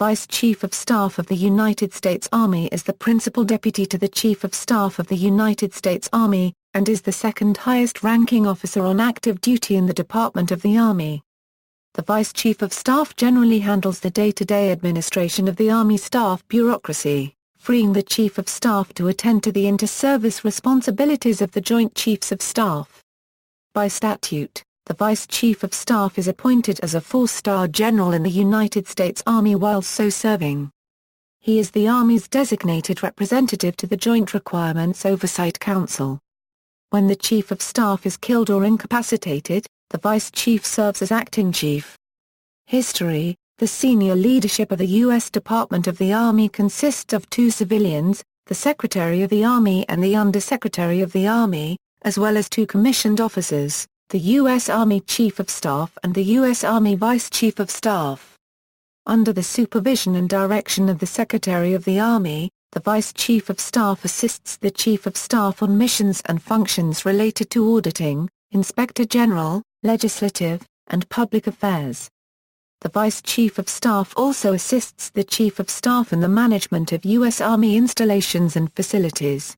Vice Chief of Staff of the United States Army is the principal deputy to the Chief of Staff of the United States Army, and is the second highest ranking officer on active duty in the Department of the Army. The Vice Chief of Staff generally handles the day-to-day administration of the Army staff bureaucracy, freeing the Chief of Staff to attend to the inter-service responsibilities of the Joint Chiefs of Staff. By statute, the Vice Chief of Staff is appointed as a 4-star general in the United States Army while so serving. He is the Army's designated representative to the Joint Requirements Oversight Council. When the Chief of Staff is killed or incapacitated, the Vice Chief serves as acting chief. History: the senior leadership of the U.S. Department of the Army consists of 2 civilians, the Secretary of the Army and the Undersecretary of the Army, as well as 2 commissioned officers, the U.S. Army Chief of Staff and the U.S. Army Vice Chief of Staff. Under the supervision and direction of the Secretary of the Army, the Vice Chief of Staff assists the Chief of Staff on missions and functions related to auditing, Inspector General, legislative, and public affairs. The Vice Chief of Staff also assists the Chief of Staff in the management of U.S. Army installations and facilities.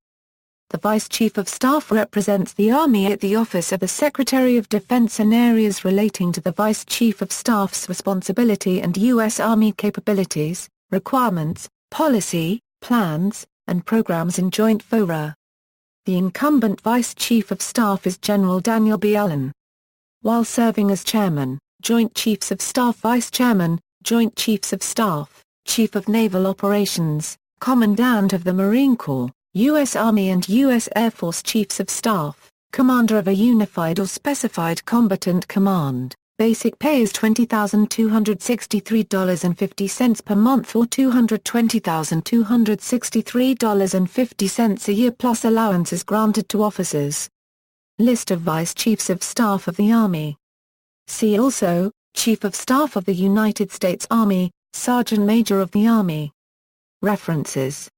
The Vice Chief of Staff represents the Army at the Office of the Secretary of Defense in areas relating to the Vice Chief of Staff's responsibility and U.S. Army capabilities, requirements, policy, plans, and programs in joint fora. The incumbent Vice Chief of Staff is General Daniel B. Allen. While serving as Chairman, Joint Chiefs of Staff Vice Chairman, Joint Chiefs of Staff, Chief of Naval Operations, Commandant of the Marine Corps, U.S. Army and U.S. Air Force Chiefs of Staff, Commander of a Unified or Specified Combatant Command. Basic pay is $20,263.50 per month or $220,263.50 a year plus allowances granted to officers. List of Vice Chiefs of Staff of the Army. See also, Chief of Staff of the United States Army, Sergeant Major of the Army. References